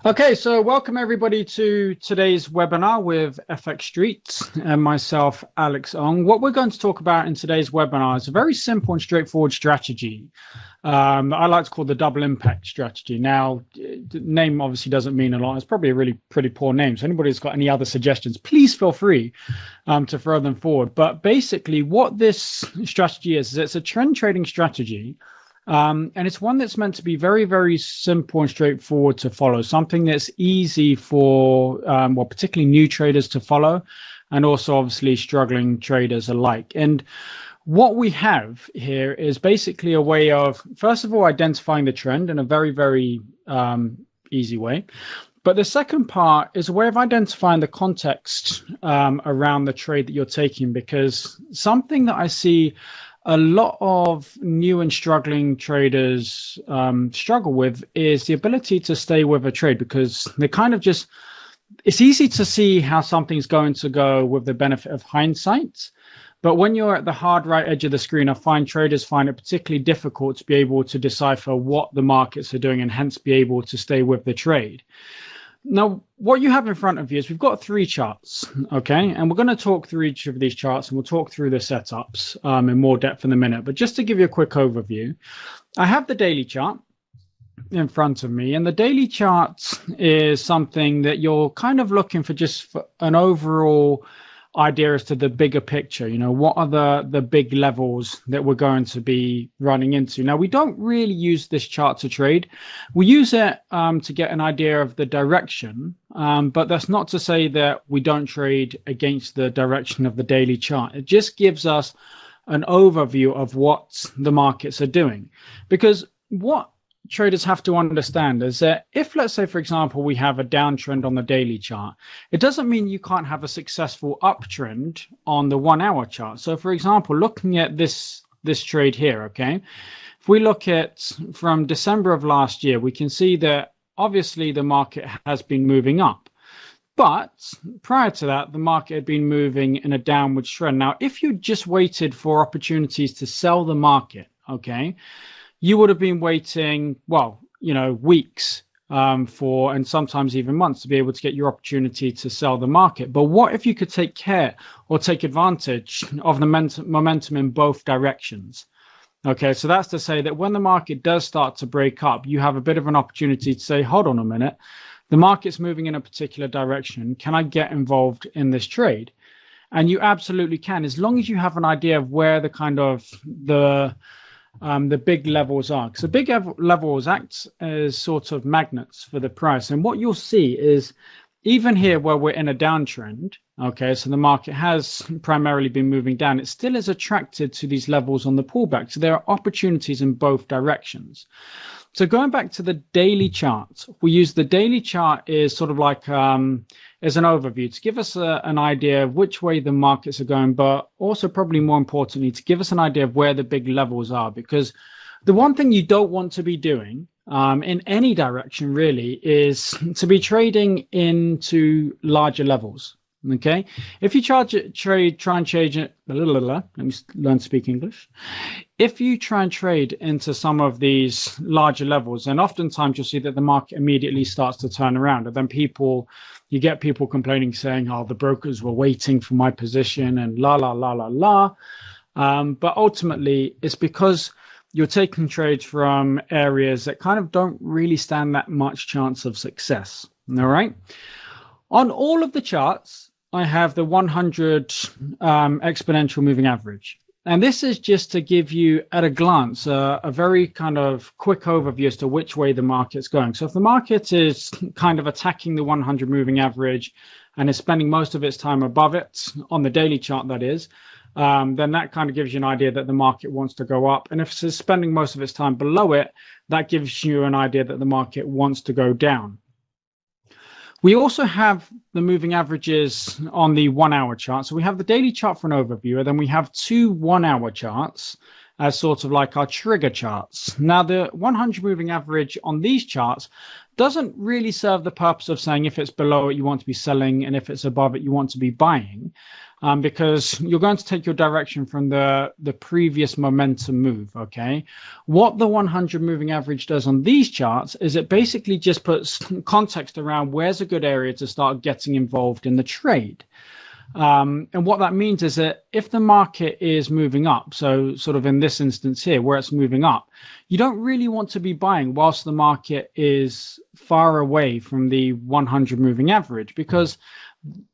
Okay, so welcome everybody to today's webinar with FX Street and myself, Alex Ong. What we're going to talk about in today's webinar is a very simple and straightforward strategy. I like to call the double impact strategy. Now, the name obviously doesn't mean a lot. It's probably a really pretty poor name. So anybody who's got any other suggestions, please feel free to throw them forward. But basically what this strategy is it's a trend trading strategy. And it's one that's meant to be very, very simple and straightforward to follow, something that's easy for, particularly new traders to follow, and also obviously struggling traders alike. And what we have here is basically a way of, first of all, identifying the trend in a very, very easy way. But the second part is a way of identifying the context around the trade that you're taking, because something that I see a lot of new and struggling traders struggle with is the ability to stay with a trade, because they kind of just, it's easy to see how something's going to go with the benefit of hindsight. But when you're at the hard right edge of the screen, I find traders find it particularly difficult to be able to decipher what the markets are doing and hence be able to stay with the trade. Now, what you have in front of you is we've got three charts, okay? And we're going to talk through each of these charts and we'll talk through the setups in more depth in a minute. But just to give you a quick overview, I have the daily chart in front of me. And the daily chart is something that you're kind of looking for just for an overall idea as to the bigger picture. You know, what are the big levels that we're going to be running into? Now, we don't really use this chart to trade. We use it to get an idea of the direction, but that's not to say that we don't trade against the direction of the daily chart. It just gives us an overview of what the markets are doing, because what traders have to understand is that if, let's say, for example, we have a downtrend on the daily chart, it doesn't mean you can't have a successful uptrend on the 1 hour chart. So, for example, looking at this trade here, okay, if we look at from December of last year, we can see that obviously the market has been moving up. But prior to that, the market had been moving in a downward trend. Now, if you just waited for opportunities to sell the market, okay, you would have been waiting, well, you know, weeks for, and sometimes even months, to be able to get your opportunity to sell the market. But what if you could take care or take advantage of the momentum in both directions? Okay, so that's to say that when the market does start to break up, you have a bit of an opportunity to say, hold on a minute, the market's moving in a particular direction. Can I get involved in this trade? And you absolutely can, as long as you have an idea of where the kind of the big levels are. Because the big levels act as sort of magnets for the price. And what you'll see is even here where we're in a downtrend, okay, so the market has primarily been moving down, it still is attracted to these levels on the pullback. So there are opportunities in both directions. So going back to the daily chart, we use the daily chart is sort of like as an overview to give us an idea of which way the markets are going, but also probably more importantly, to give us an idea of where the big levels are. Because the one thing you don't want to be doing in any direction really is to be trading into larger levels. Okay, if you try and change it, let me learn to speak English. If you try and trade into some of these larger levels, then oftentimes you'll see that the market immediately starts to turn around, and then you get people complaining, saying, "Oh, the brokers were waiting for my position," and la la la la la. But ultimately, it's because you're taking trades from areas that kind of don't really stand that much chance of success. All right. On all of the charts, I have the 100 exponential moving average. And this is just to give you at a glance a very kind of quick overview as to which way the market's going. So if the market is kind of attacking the 100 moving average and is spending most of its time above it, on the daily chart that is, then that kind of gives you an idea that the market wants to go up. And if it's spending most of its time below it, that gives you an idea that the market wants to go down. We also have the moving averages on the 1 hour chart. So we have the daily chart for an overview, and then we have two 1 hour charts as sort of like our trigger charts. Now, the 100 moving average on these charts doesn't really serve the purpose of saying if it's below it, you want to be selling, and if it's above it, you want to be buying. because you're going to take your direction from the previous momentum move, okay? What the 100 moving average does on these charts is it basically just puts context around where's a good area to start getting involved in the trade. And what that means is that if the market is moving up, so sort of in this instance here, where it's moving up, you don't really want to be buying whilst the market is far away from the 100 moving average, because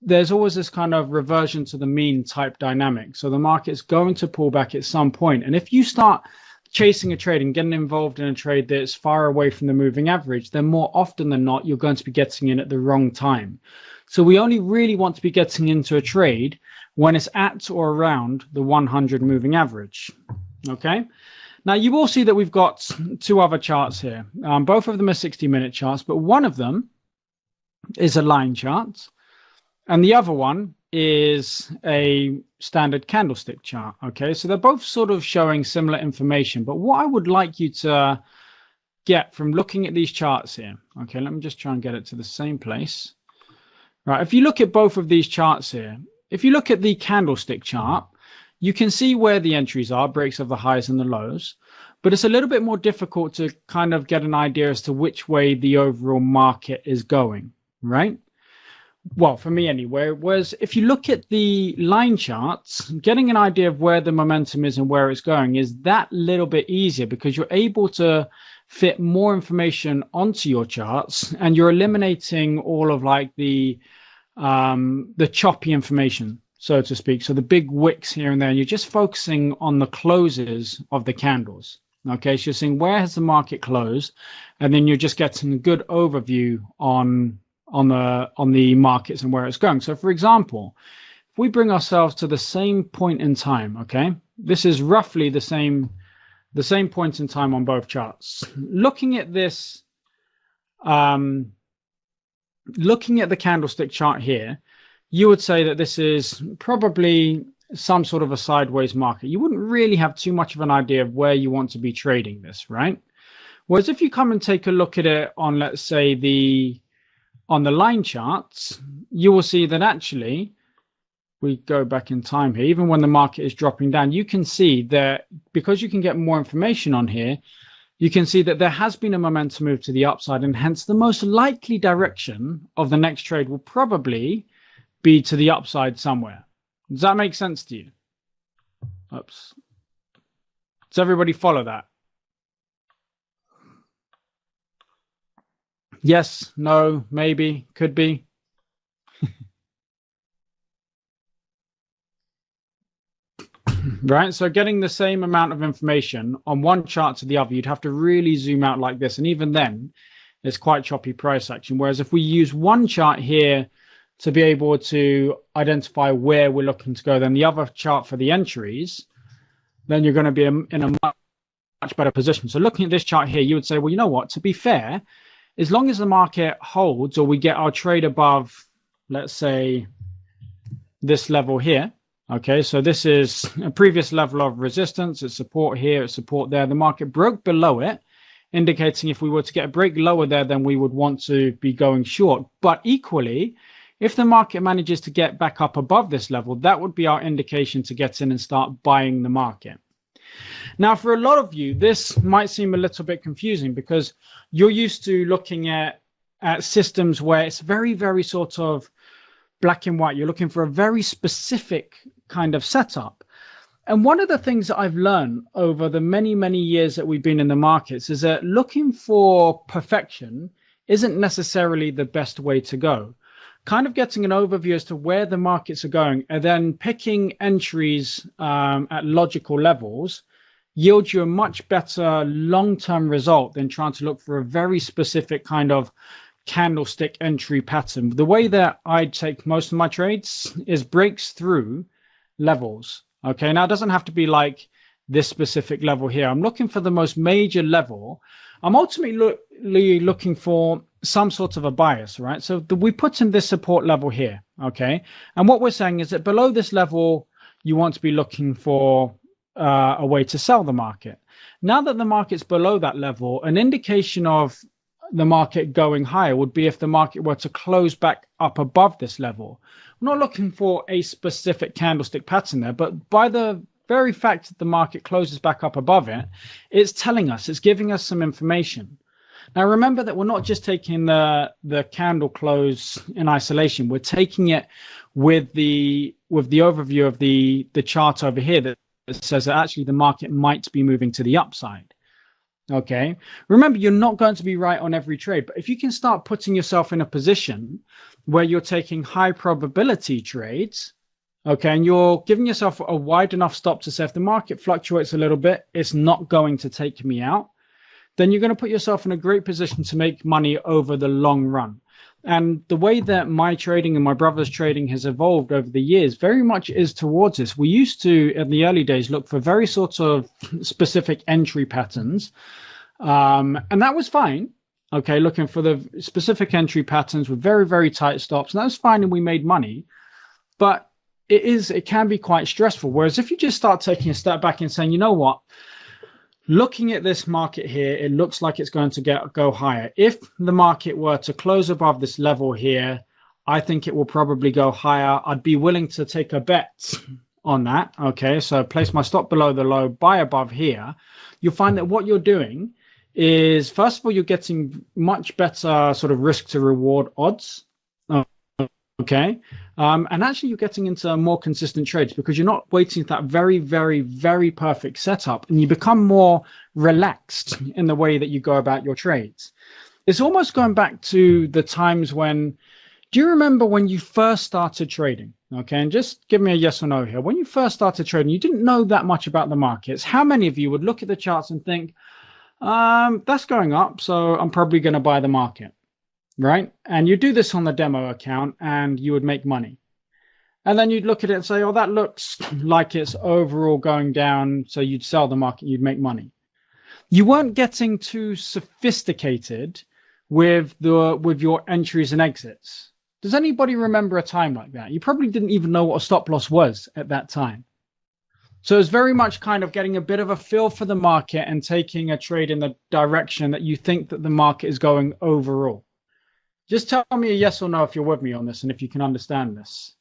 there's always this kind of reversion to the mean type dynamic. So the market's going to pull back at some point. And if you start chasing a trade and getting involved in a trade that's far away from the moving average, then more often than not, you're going to be getting in at the wrong time. So we only really want to be getting into a trade when it's at or around the 100 moving average. Okay. Now you will see that we've got two other charts here. Both of them are 60-minute charts, but one of them is a line chart and the other one is a standard candlestick chart. Okay. So they're both sort of showing similar information, but what I would like you to get from looking at these charts here. Okay. Let me just try and get it to the same place. Right, if you look at both of these charts here, if you look at the candlestick chart, you can see where the entries are, breaks of the highs and the lows, but it's a little bit more difficult to kind of get an idea as to which way the overall market is going, right? Well, for me anyway, whereas if you look at the line charts, getting an idea of where the momentum is and where it's going is that little bit easier because you're able to fit more information onto your charts and you're eliminating all of like the choppy information, so to speak. So the big wicks here and there, and you're just focusing on the closes of the candles. Okay, so you're seeing where has the market closed, and then you're just getting a good overview on the markets and where it's going. So for example, if we bring ourselves to the same point in time, okay, this is roughly the same point in time on both charts. Looking at this, looking at the candlestick chart here, you would say that this is probably some sort of a sideways market. You wouldn't really have too much of an idea of where you want to be trading this, right? Whereas if you come and take a look at it on, let's say, on the line charts, you will see that actually, we go back in time here, even when the market is dropping down, you can see that because you can get more information on here, you can see that there has been a momentum move to the upside, and hence the most likely direction of the next trade will probably be to the upside somewhere. Does that make sense to you? Oops. Does everybody follow that? Yes, no, maybe, could be. Right, so getting the same amount of information on one chart to the other, you'd have to really zoom out like this, and even then it's quite choppy price action. Whereas if we use one chart here to be able to identify where we're looking to go, then the other chart for the entries, then you're going to be in a much better position. So looking at this chart here, you would say, well, you know what, to be fair, as long as the market holds or we get our trade above, let's say, this level here. Okay, so this is a previous level of resistance. It's support here, it's support there. The market broke below it, indicating if we were to get a break lower there, then we would want to be going short. But equally, if the market manages to get back up above this level, that would be our indication to get in and start buying the market. Now, for a lot of you, this might seem a little bit confusing because you're used to looking at systems where it's very, very sort of black and white. You're looking for a very specific kind of setup. And one of the things that I've learned over the many, many years that we've been in the markets is that looking for perfection isn't necessarily the best way to go. Kind of getting an overview as to where the markets are going and then picking entries at logical levels yields you a much better long-term result than trying to look for a very specific kind of candlestick entry pattern. The way that I take most of my trades is breaks through levels. Okay, now it doesn't have to be like this specific level here. I'm looking for the most major level. I'm ultimately looking for some sort of a bias, right? So we put in this support level here, okay? And what we're saying is that below this level, you want to be looking for a way to sell the market. Now that the market's below that level, an indication of the market going higher would be if the market were to close back up above this level. We're not looking for a specific candlestick pattern there, but by the very fact that the market closes back up above it, it's telling us, it's giving us some information. Now, remember that we're not just taking the candle close in isolation. We're taking it with the overview of the chart over here that says that actually the market might be moving to the upside. Okay. Remember, you're not going to be right on every trade, but if you can start putting yourself in a position where you're taking high probability trades, okay, and you're giving yourself a wide enough stop to say if the market fluctuates a little bit, it's not going to take me out, then you're going to put yourself in a great position to make money over the long run. And the way that my trading and my brother's trading has evolved over the years very much is towards this. We used to, in the early days, look for very sort of specific entry patterns. And that was fine. Okay, looking for the specific entry patterns with very, very tight stops. And that was fine and we made money. But it can be quite stressful. Whereas if you just start taking a step back and saying, you know what? Looking at this market here, it looks like it's going to go higher. If the market were to close above this level here, I think it will probably go higher. I'd be willing to take a bet on that. Okay, so place my stop below the low, buy above here. You'll find that what you're doing is, first of all, you're getting much better sort of risk to reward odds. Okay. And actually, you're getting into more consistent trades because you're not waiting for that very, very, very perfect setup, and you become more relaxed in the way that you go about your trades. It's almost going back to the times when, do you remember when you first started trading? Okay. And just give me a yes or no here. When you first started trading, you didn't know that much about the markets. How many of you would look at the charts and think, that's going up, so I'm probably going to buy the market? Right? And you do this on the demo account and you would make money. And then you'd look at it and say, oh, that looks like it's overall going down. So you'd sell the market, you'd make money. You weren't getting too sophisticated with your entries and exits. Does anybody remember a time like that? You probably didn't even know what a stop loss was at that time. So it's very much kind of getting a bit of a feel for the market and taking a trade in the direction that you think that the market is going overall. Just tell me a yes or no if you're with me on this and if you can understand this.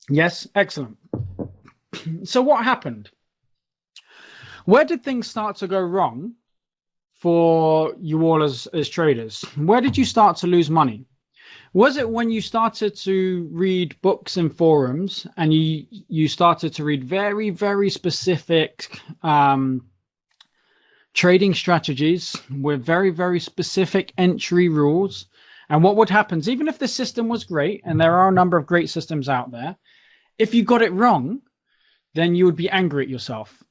Yes, excellent. So what happened? Where did things start to go wrong for you all as traders? Where did you start to lose money? Was it when you started to read books and forums and you started to read very, very specific trading strategies with very, very specific entry rules? And what would happen, even if the system was great, and there are a number of great systems out there, if you got it wrong, then you would be angry at yourself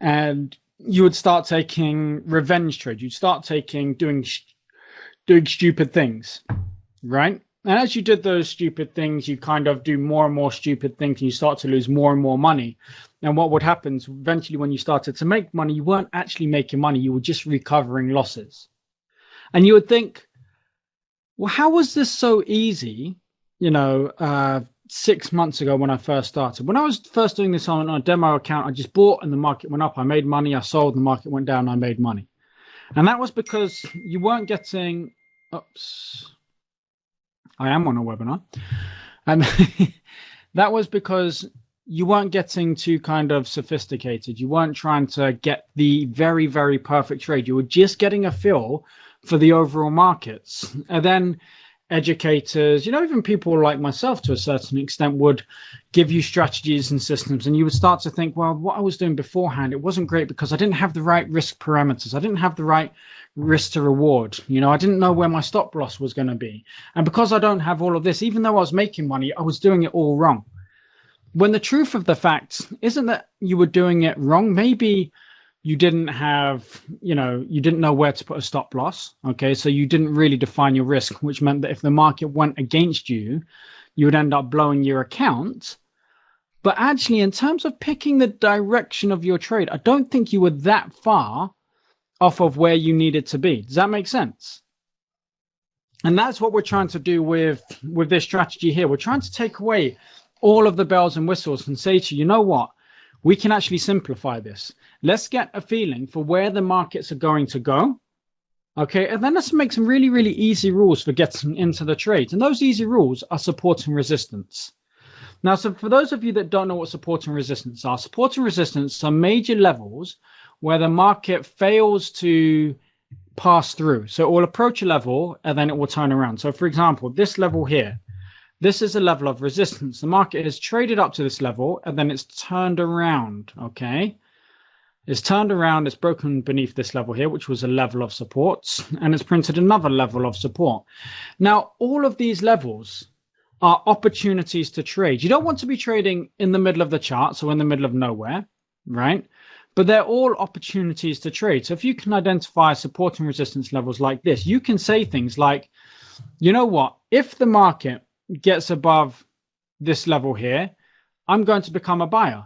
and you would start taking revenge trades. You'd start doing stupid things, right? And as you did those stupid things, you kind of do more and more stupid things and you start to lose more and more money. And what would happen is eventually when you started to make money, you weren't actually making money. You were just recovering losses. And you would think, well, how was this so easy, 6 months ago when I first started? When I was first doing this on a demo account, I just bought and the market went up. I made money. I sold and the market went down. I made money. And that was because you weren't getting, I am on a webinar. And that was because you weren't getting too kind of sophisticated. You weren't trying to get the very, very perfect trade. You were just getting a feel for the overall markets. And then educators, even people like myself to a certain extent would give you strategies and systems. And you would start to think, well, what I was doing beforehand, it wasn't great because I didn't have the right risk parameters. I didn't have the right risk to reward. I didn't know where my stop loss was going to be. And because I don't have all of this, even though I was making money, I was doing it all wrong. When the truth of the fact isn't that you were doing it wrong. Maybe you didn't have, you didn't know where to put a stop loss. Okay. So you didn't really define your risk, which meant that if the market went against you, you would end up blowing your account. But actually, in terms of picking the direction of your trade, I don't think you were that far off of where you needed to be. Does that make sense? And that's what we're trying to do with this strategy here. We're trying to take away all of the bells and whistles and say to you, you know what? we can actually simplify this. Let's get a feeling for where the markets are going to go. Okay, and then let's make some really, really easy rules for getting into the trades. And those easy rules are support and resistance. Now, so for those of you that don't know what support and resistance are major levels where the market fails to pass through. So it will approach a level and then it will turn around. So for example, this level here, this is a level of resistance. The market has traded up to this level and then it's turned around, okay? It's turned around, it's broken beneath this level here, which was a level of support, and it's printed another level of support. Now, all of these levels are opportunities to trade. You don't want to be trading in the middle of the chart, so in the middle of nowhere, right? But they're all opportunities to trade. So if you can identify support and resistance levels like this, you can say things like, you know what, if the market gets above this level here, I'm going to become a buyer.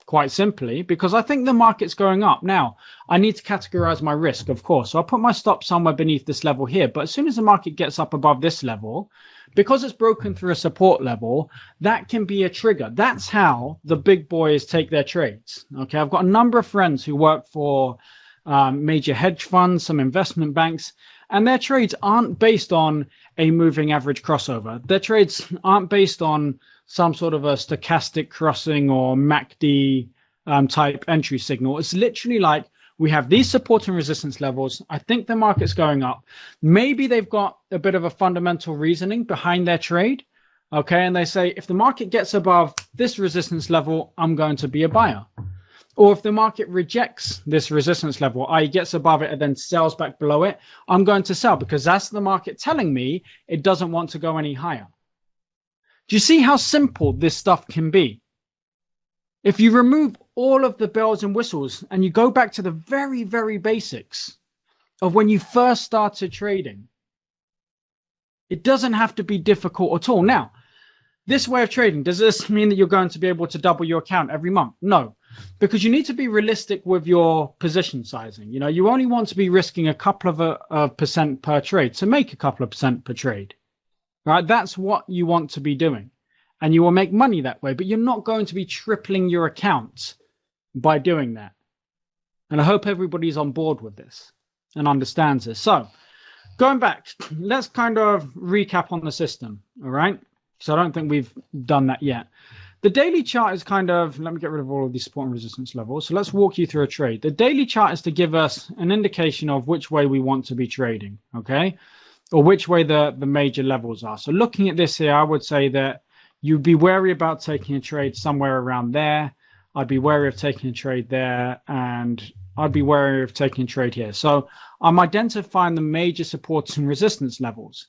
Quite simply, because I think the market's going up. Now, I need to categorize my risk, of course. So I'll put my stop somewhere beneath this level here. But as soon as the market gets up above this level, because it's broken through a support level, that can be a trigger. That's how the big boys take their trades. Okay, I've got a number of friends who work for major hedge funds, some investment banks, and their trades aren't based on a moving average crossover. Their trades aren't based on some sort of a stochastic crossing or MACD type entry signal. It's literally like we have these support and resistance levels. I think the market's going up. Maybe they've got a bit of a fundamental reasoning behind their trade. Okay, and they say, if the market gets above this resistance level, I'm going to be a buyer. Or if the market rejects this resistance level, i.e. gets above it and then sells back below it, I'm going to sell because that's the market telling me it doesn't want to go any higher. Do you see how simple this stuff can be? If you remove all of the bells and whistles and you go back to the very, very basics of when you first started trading, it doesn't have to be difficult at all. Now, this way of trading, does this mean that you're going to be able to double your account every month? No, because you need to be realistic with your position sizing. You know, you only want to be risking a couple of percent per trade to make a couple of percent per trade. Right, that's what you want to be doing, and you will make money that way, but you're not going to be tripling your account by doing that. And I hope everybody's on board with this and understands this. So going back, let's kind of recap on the system. All right, so I don't think we've done that yet. The daily chart is kind of, let me get rid of all of these support and resistance levels. So let's walk you through a trade. The daily chart is to give us an indication of which way we want to be trading. Okay, or which way the major levels are. So looking at this here, I would say that you'd be wary about taking a trade somewhere around there. I'd be wary of taking a trade there, and I'd be wary of taking a trade here. So I'm identifying the major supports and resistance levels.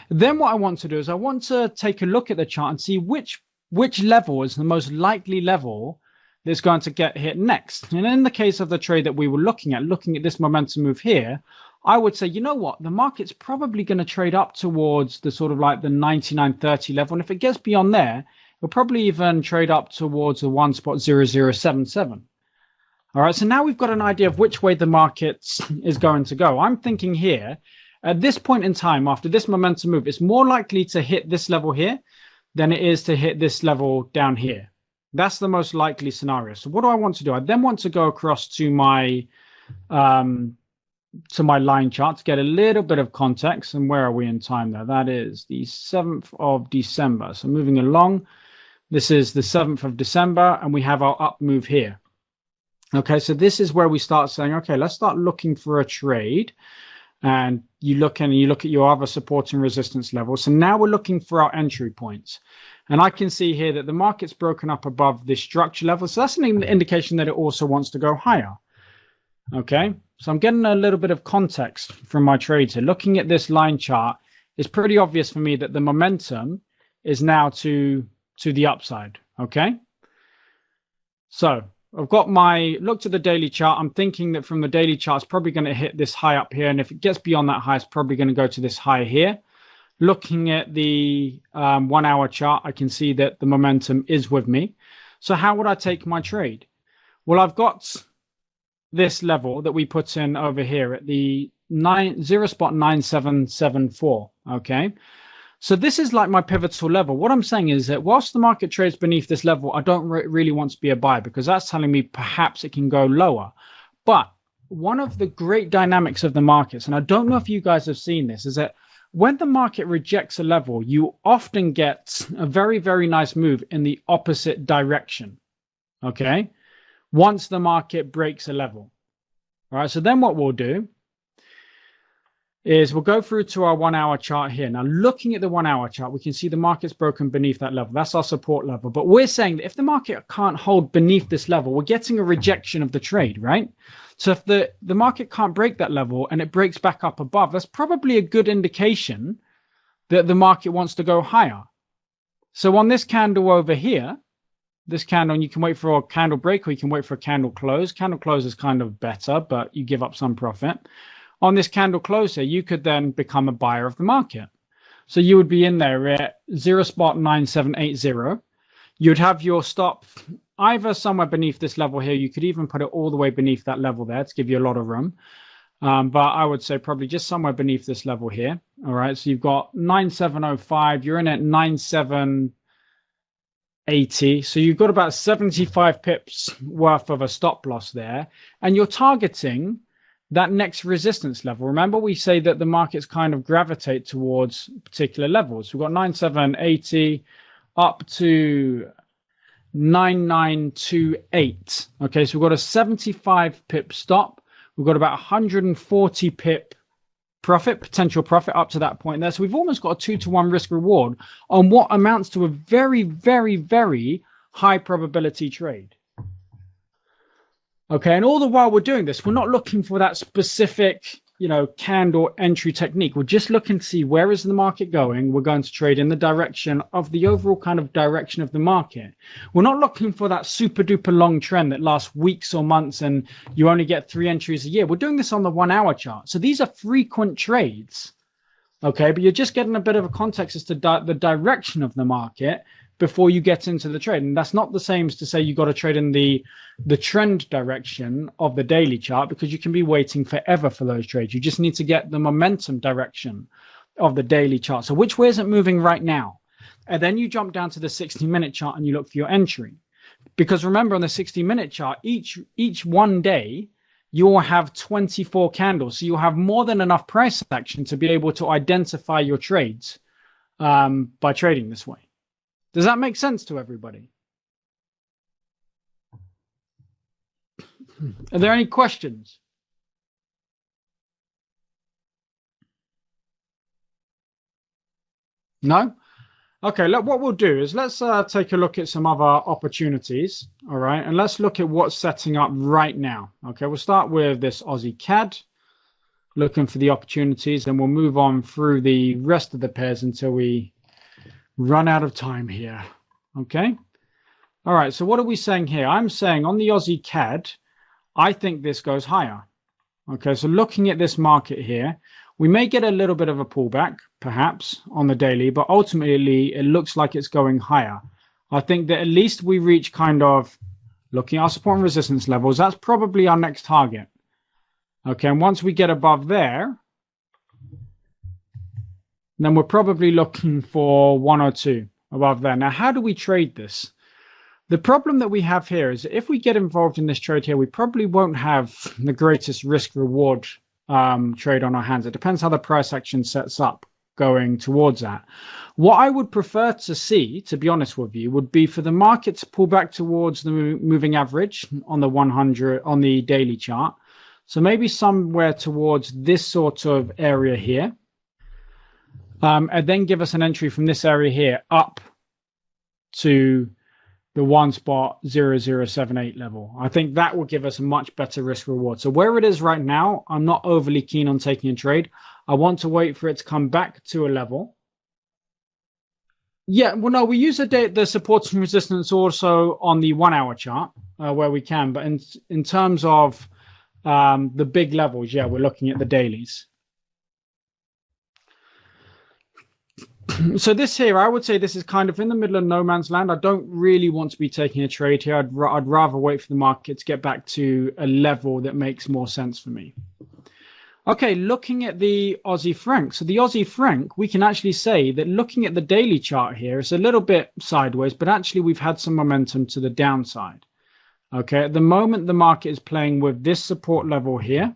Then what I want to do is I want to take a look at the chart and see which level is the most likely level that's going to get hit next. And in the case of the trade that we were looking at this momentum move here, I would say, you know what, the market's probably going to trade up towards the sort of like the 99.30 level. And if it gets beyond there, it'll probably even trade up towards the 1.0077. All right, so now we've got an idea of which way the market is going to go. I'm thinking here, at this point in time, after this momentum move, it's more likely to hit this level here than it is to hit this level down here. That's the most likely scenario. So what do I want to do? I then want to go across to my line chart to get a little bit of context. And where are we in time there? That is the 7th of December. So moving along, this is the 7th of December, and we have our up move here. Okay, so this is where we start saying, okay, let's start looking for a trade. And you look at your other support and resistance levels. So now we're looking for our entry points. And I can see here that the market's broken up above this structure level. So that's an indication that it also wants to go higher. Okay, so I'm getting a little bit of context from my trades here. Looking at this line chart, it's pretty obvious for me that the momentum is now to the upside. Okay, so I've got looked at the daily chart. I'm thinking that from the daily chart, it's probably going to hit this high up here. And if it gets beyond that high, it's probably going to go to this high here. Looking at the 1 hour chart, I can see that the momentum is with me. So how would I take my trade? Well, I've got this level that we put in over here at the 0.9774. Okay, So this is like my pivotal level. What I'm saying is that whilst the market trades beneath this level, I don't really want to be a buyer because that's telling me perhaps it can go lower. But one of the great dynamics of the markets, and I don't know if you guys have seen this, is that when the market rejects a level, you often get a very, very nice move in the opposite direction. Okay. Once the market breaks a level. All right. So then what we'll do is we'll go through to our 1 hour chart here. Now, looking at the 1 hour chart, we can see the market's broken beneath that level. That's our support level. But we're saying that if the market can't hold beneath this level, we're getting a rejection of the trade, right? So if the market can't break that level and it breaks back up above, that's probably a good indication that the market wants to go higher. So on this candle over here, this candle, and you can wait for a candle break or you can wait for a candle close. Candle close is kind of better, but you give up some profit. On this candle close here, you could then become a buyer of the market. So you would be in there at 0.9780. You'd have your stop either somewhere beneath this level here. You could even put it all the way beneath that level there to give you a lot of room. But I would say probably just somewhere beneath this level here. All right. So you've got 9705. You're in at 9780. So you've got about 75 pips worth of a stop loss there. And you're targeting that next resistance level. Remember, we say that the markets kind of gravitate towards particular levels. We've got 9780 up to 9928. Okay, so we've got a 75 pip stop. We've got about 140 pip profit, potential profit up to that point there. So we've almost got a 2-to-1 risk reward on what amounts to a very, very, very high probability trade. Okay, and all the while we're doing this, we're not looking for that specific, candle entry technique. We're just looking to see where is the market going. We're going to trade in the direction of the overall kind of direction of the market. We're not looking for that super duper long trend that lasts weeks or months and you only get 3 entries a year. We're doing this on the 1 hour chart. So these are frequent trades. Okay, but you're just getting a bit of a context as to the direction of the market before you get into the trade. And that's not the same as to say you got to trade in the trend direction of the daily chart, because you can be waiting forever for those trades. You just need to get the momentum direction of the daily chart. So which way is it moving right now? And then you jump down to the 60-minute chart and you look for your entry. Because remember, on the 60-minute chart, each one day, you'll have 24 candles. So you'll have more than enough price action to be able to identify your trades by trading this way. Does that make sense to everybody? Are there any questions? No? Okay, look, what we'll do is let's take a look at some other opportunities, all right? And let's look at what's setting up right now. Okay, we'll start with this Aussie CAD, looking for the opportunities, and we'll move on through the rest of the pairs until we run out of time here. Okay. All right. So what are we saying here? I'm saying on the Aussie CAD, I think this goes higher. Okay. So looking at this market here, we may get a little bit of a pullback, perhaps on the daily, but ultimately it looks like it's going higher. I think that at least we reach kind of looking at our support and resistance levels. That's probably our next target. Okay. And once we get above there, then we're probably looking for 1 or 2 above there. Now, how do we trade this? The problem that we have here is if we get involved in this trade here, we probably won't have the greatest risk reward trade on our hands. It depends how the price action sets up going towards that. What I would prefer to see, to be honest with you, would be for the market to pull back towards the moving average on the 100 on the daily chart. So maybe somewhere towards this sort of area here. And then give us an entry from this area here up to the 1.0078 level. I think that will give us a much better risk reward. So where it is right now, I'm not overly keen on taking a trade. I want to wait for it to come back to a level. Yeah, well, no, we use the supports and resistance also on the 1 hour chart where we can. But in terms of the big levels, yeah, we're looking at the dailies. So this here, I would say this is kind of in the middle of no man's land. I don't really want to be taking a trade here. I'd rather wait for the market to get back to a level that makes more sense for me. Okay, looking at the Aussie franc. So the Aussie franc, we can actually say that looking at the daily chart here, it's a little bit sideways, but actually we've had some momentum to the downside. Okay, at the moment, the market is playing with this support level here.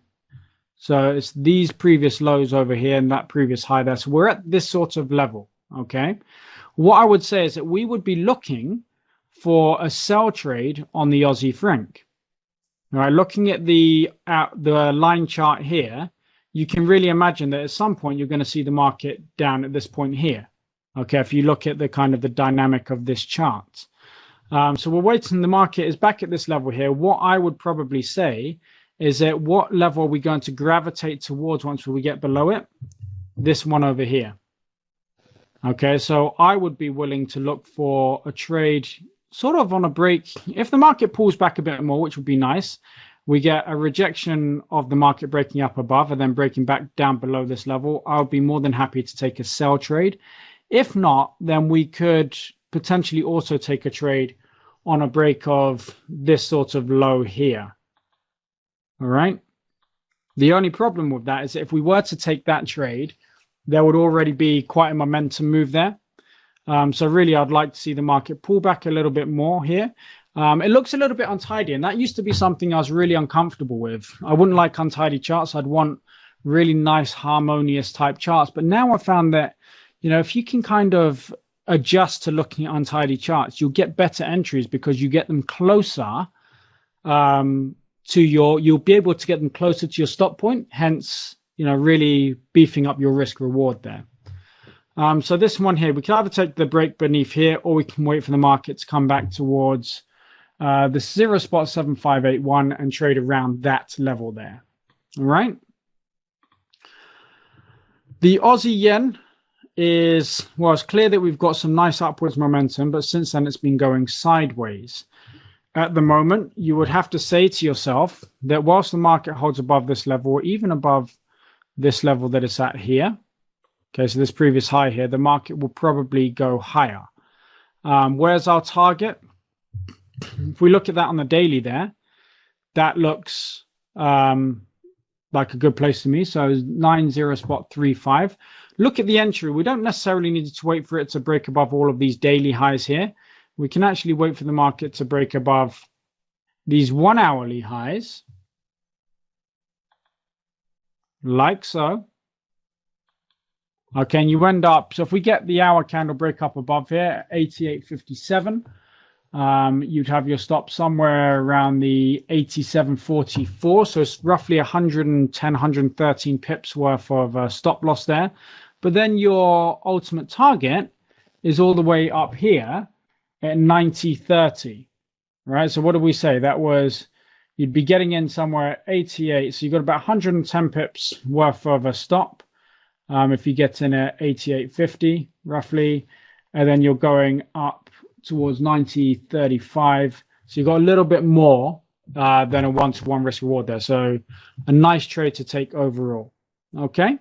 So it's these previous lows over here and that previous high there. So we're at this sort of level, okay? What I would say is that we would be looking for a sell trade on the Aussie franc. All right, looking at the line chart here, you can really imagine that at some point you're going to see the market down at this point here. Okay, if you look at the kind of the dynamic of this chart. So we're waiting. The market is back at this level here. What I would probably say is that what level are we going to gravitate towards once we get below it? This one over here. Okay, so I would be willing to look for a trade sort of on a break. If the market pulls back a bit more, which would be nice, we get a rejection of the market breaking up above and then breaking back down below this level, I'll be more than happy to take a sell trade. If not, then we could potentially also take a trade on a break of this sort of low here. All right. The only problem with that is that if we were to take that trade, there would already be quite a momentum move there. So really, I'd like to see the market pull back a little bit more here. It looks a little bit untidy, and that used to be something I was really uncomfortable with. I wouldn't like untidy charts. I'd want really nice, harmonious type charts. But now I found that, you know, if you can kind of adjust to looking at untidy charts, you'll get better entries because you get them closer to you'll be able to get them closer to your stop point. Hence, you know, really beefing up your risk reward there. So this one here, we can either take the break beneath here, or we can wait for the market to come back towards the 0.7581 and trade around that level there. All right. The Aussie yen is, well, it's clear that we've got some nice upwards momentum, but since then it's been going sideways. At the moment, you would have to say to yourself that whilst the market holds above this level, or even above this level that it's at here, okay, so this previous high here, the market will probably go higher. Where's our target? If we look at that on the daily there, that looks like a good place to me. So 90.35. Look at the entry. We don't necessarily need to wait for it to break above all of these daily highs here. We can actually wait for the market to break above these 1 hourly highs, like so. Okay, and you end up, so if we get the hour candle break up above here, 88.57, you'd have your stop somewhere around the 87.44. So it's roughly 110, 113 pips worth of stop loss there. But then your ultimate target is all the way up here at 90.30, right? So what did we say? That was, you'd be getting in somewhere at 88. So you've got about 110 pips worth of a stop. If you get in at 88.50 roughly, and then you're going up towards 90.35. So you've got a little bit more than a one-to-one risk reward there. So a nice trade to take overall. Okay.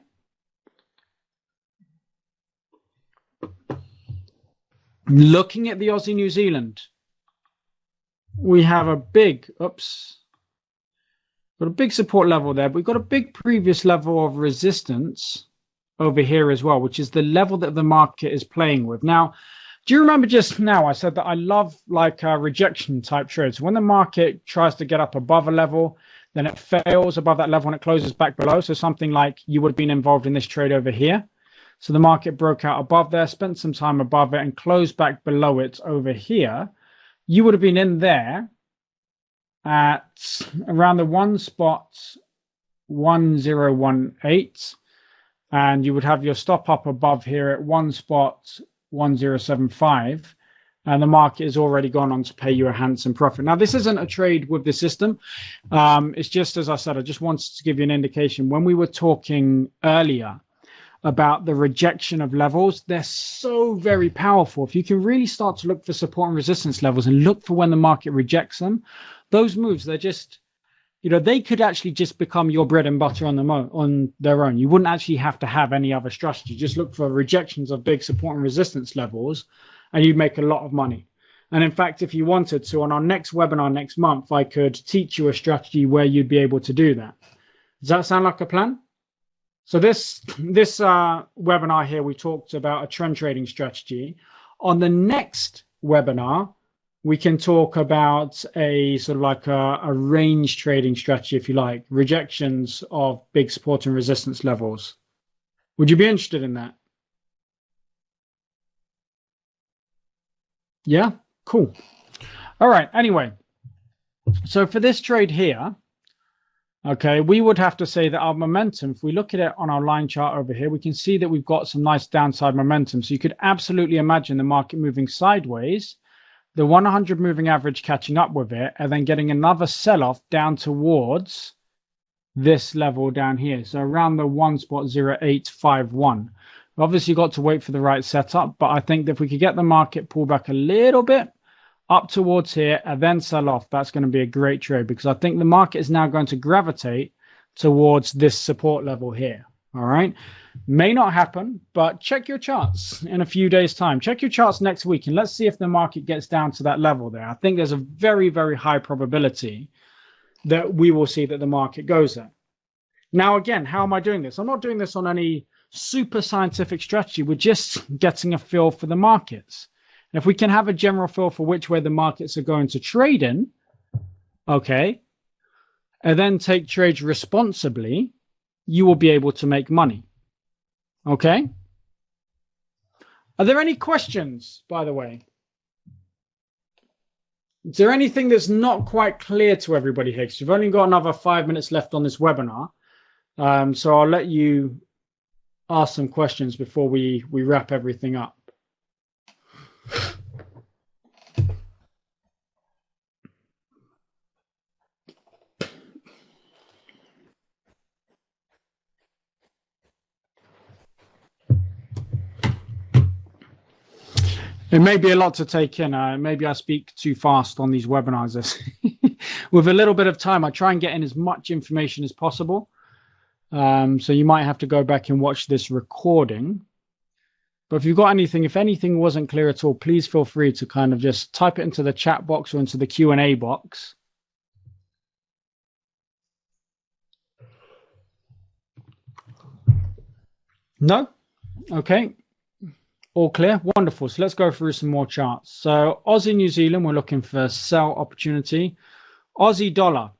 Looking at the Aussie New Zealand, we have a big, got a big support level there, but we've got a big previous level of resistance over here as well, which is the level that the market is playing with. Now, do you remember just now I said that I love like rejection type trades? When the market tries to get up above a level, then it fails above that level and it closes back below. So something like you would have been involved in this trade over here. So the market broke out above there, spent some time above it and closed back below it over here. You would have been in there at around the 1.1018. And you would have your stop up above here at 1.1075, and the market has already gone on to pay you a handsome profit. Now, this isn't a trade with the system. It's just, as I said, I just wanted to give you an indication. When we were talking earlier about the rejection of levels, they're so very powerful. If you can really start to look for support and resistance levels and look for when the market rejects them, those moves, they're just, you know, they could actually just become your bread and butter on their own. You wouldn't actually have to have any other strategy. Just look for rejections of big support and resistance levels, and you'd make a lot of money. And in fact, if you wanted to, on our next webinar next month, I could teach you a strategy where you'd be able to do that. Does that sound like a plan? So this webinar here, we talked about a trend trading strategy. On the next webinar, we can talk about a sort of like a range trading strategy, if you like, rejections of big support and resistance levels. Would you be interested in that? Yeah, cool. All right. Anyway, so for this trade here, okay, we would have to say that our momentum, if we look at it on our line chart over here, we can see that we've got some nice downside momentum. So you could absolutely imagine the market moving sideways, the 100 moving average catching up with it, and then getting another sell-off down towards this level down here. So around the 1.0851. Obviously, you've got to wait for the right setup, but I think that if we could get the market pull back a little bit up towards here and then sell off, that's going to be a great trade, because I think the market is now going to gravitate towards this support level here. All right. May not happen, but check your charts in a few days' time. Check your charts next week and let's see if the market gets down to that level there. I think there's a very, very high probability that we will see that the market goes there. Now, again, how am I doing this? I'm not doing this on any super scientific strategy. We're just getting a feel for the markets. And if we can have a general feel for which way the markets are going to trade in, okay, and then take trades responsibly, you will be able to make money. Okay? Are there any questions, by the way? Is there anything that's not quite clear to everybody here? Because we've only got another 5 minutes left on this webinar. So I'll let you ask some questions before we wrap everything up. It may be a lot to take in. Maybe I speak too fast on these webinars. With a little bit of time, I try and get in as much information as possible. So you might have to go back and watch this recording. But if you've got anything, if anything wasn't clear at all, please feel free to kind of just type it into the chat box or into the Q&A box. No? Okay. All clear? Wonderful. So let's go through some more charts. So Aussie, New Zealand, we're looking for sell opportunity. Aussie dollar.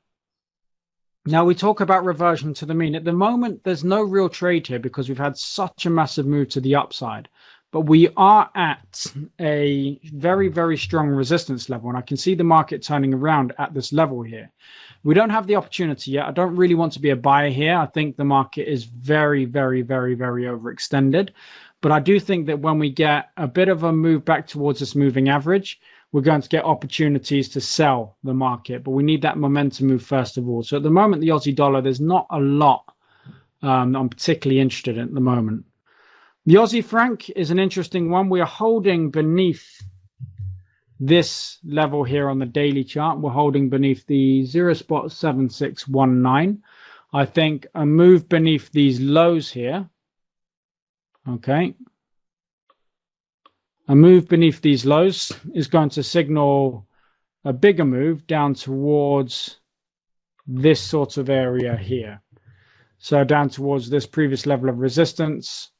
Now we talk about reversion to the mean. At the moment, there's no real trade here because we've had such a massive move to the upside. But we are at a very, very strong resistance level. And I can see the market turning around at this level here. We don't have the opportunity yet. I don't really want to be a buyer here. I think the market is very, very, very, very overextended. But I do think that when we get a bit of a move back towards this moving average, we're going to get opportunities to sell the market. But we need that momentum move first of all. So at the moment, the Aussie dollar, there's not a lot I'm particularly interested in at the moment. The Aussie franc is an interesting one. We are holding beneath this level here on the daily chart. We're holding beneath the 0.7619. I think a move beneath these lows here. Okay. A move beneath these lows is going to signal a bigger move down towards this sort of area here. So down towards this previous level of resistance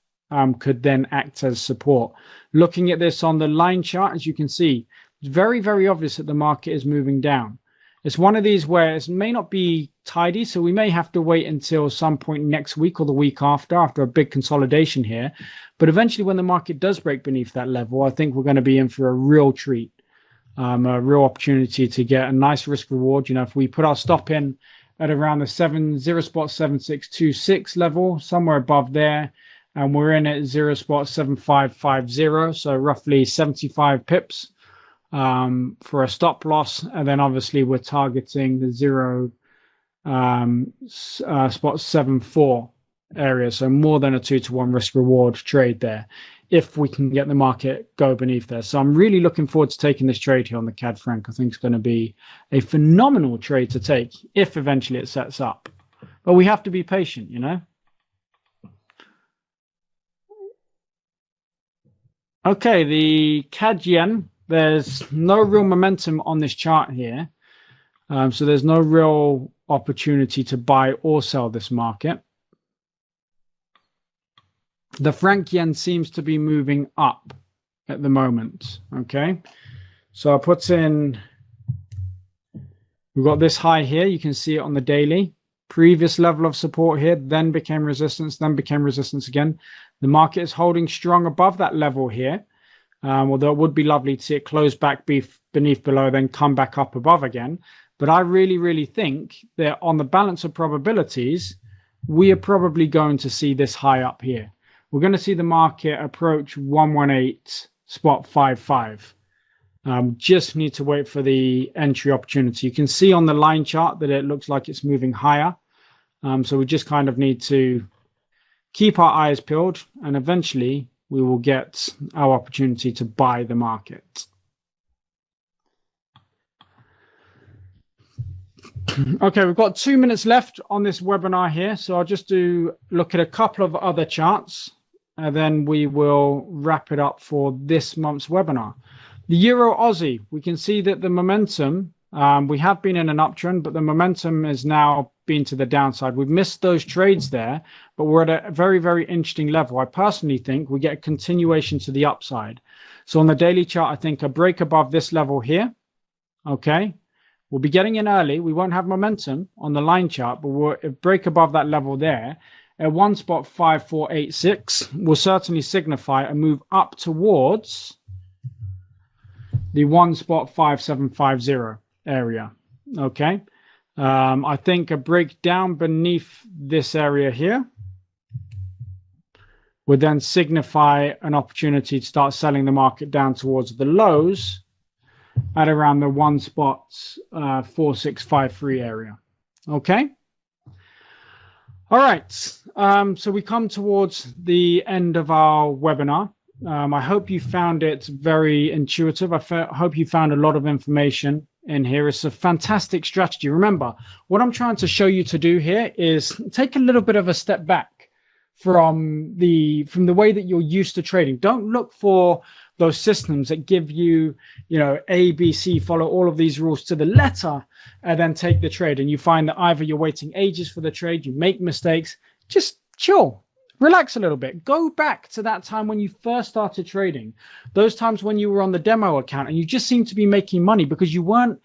could then act as support. Looking at this on the line chart, as you can see, it's very, very obvious that the market is moving down. It's one of these where it may not be tidy, so we may have to wait until some point next week or the week after a big consolidation here. But eventually when the market does break beneath that level, I think we're going to be in for a real treat, a real opportunity to get a nice risk reward. You know, if we put our stop in at around the 0.7626 level, somewhere above there, and we're in at 0.7550, so roughly 75 pips. For a stop loss, and then obviously we're targeting the 0.74 area, so more than a 2-to-1 risk reward trade there if we can get the market go beneath there. So I'm really looking forward to taking this trade here on the CAD franc. I think it's going to be a phenomenal trade to take if eventually it sets up, but we have to be patient, you know. Okay, the CAD yen. There's no real momentum on this chart here. So there's no real opportunity to buy or sell this market. The franc yen seems to be moving up at the moment. Okay, so I put in, we've got this high here. You can see it on the daily. Previous level of support here, then became resistance, then became resistance again. The market is holding strong above that level here. Although it would be lovely to see it close back beneath below, then come back up above again. But I really, really think that on the balance of probabilities, we are probably going to see this high up here. We're going to see the market approach 118.55. Just need to wait for the entry opportunity. You can see on the line chart that it looks like it's moving higher. So we just kind of need to keep our eyes peeled, and eventually we will get our opportunity to buy the market. Okay, we've got 2 minutes left on this webinar here, so I'll just look at a couple of other charts, and then we will wrap it up for this month's webinar. The Euro Aussie, we can see that the momentum, we have been in an uptrend, but the momentum has now been to the downside. We've missed those trades there, but we're at a very, very interesting level. I personally think we get a continuation to the upside. So on the daily chart, I think a break above this level here. Okay, we'll be getting in early. We won't have momentum on the line chart, but we'll break above that level there. At 1.5486 will certainly signify a move up towards the 1.5750 area. Okay. I think a breakdown beneath this area here would then signify an opportunity to start selling the market down towards the lows at around the 1.4653 area. Okay. All right. So we come towards the end of our webinar. I hope you found it very intuitive. I hope you found a lot of information in here. It's a fantastic strategy. Remember, what I'm trying to show you to do here is take a little bit of a step back from the way that you're used to trading. Don't look for those systems that give you, A, B, C, follow all of these rules to the letter, and then take the trade. And you find that either you're waiting ages for the trade, you make mistakes. Just chill. Relax a little bit. Go back to that time when you first started trading. Those times when you were on the demo account and you just seemed to be making money because you weren't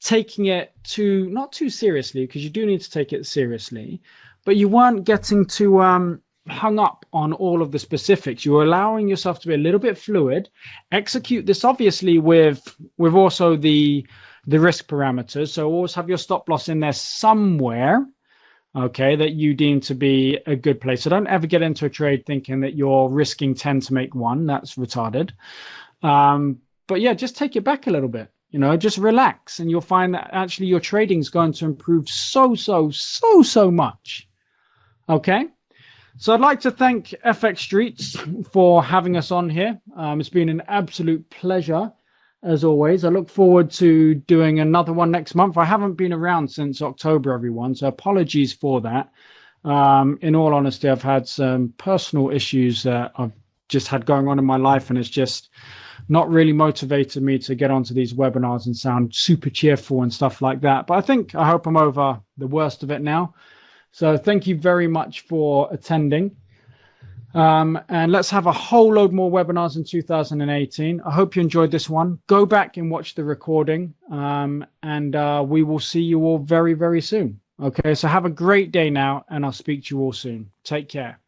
taking it not too seriously, because you do need to take it seriously, but you weren't getting too hung up on all of the specifics. You were allowing yourself to be a little bit fluid. Execute this obviously with also the risk parameters. So always have your stop loss in there somewhere. Okay, that you deem to be a good place. So don't ever get into a trade thinking that you're risking 10 to make 1. That's retarded. But yeah, just take it back a little bit. Just relax, and you'll find that actually your trading is going to improve so much. Okay, so I'd like to thank FX Streets for having us on here. It's been an absolute pleasure. As always, I look forward to doing another one next month. I haven't been around since October, everyone, so apologies for that. In all honesty, I've had some personal issues that I've just had going on in my life, and it's just not really motivated me to get onto these webinars and sound super cheerful and stuff like that. But I hope I'm over the worst of it now. So thank you very much for attending. And let's have a whole load more webinars in 2018. I hope you enjoyed this one. Go back and watch the recording, and we will see you all very, very soon. Okay, so have a great day now, and I'll speak to you all soon. Take care.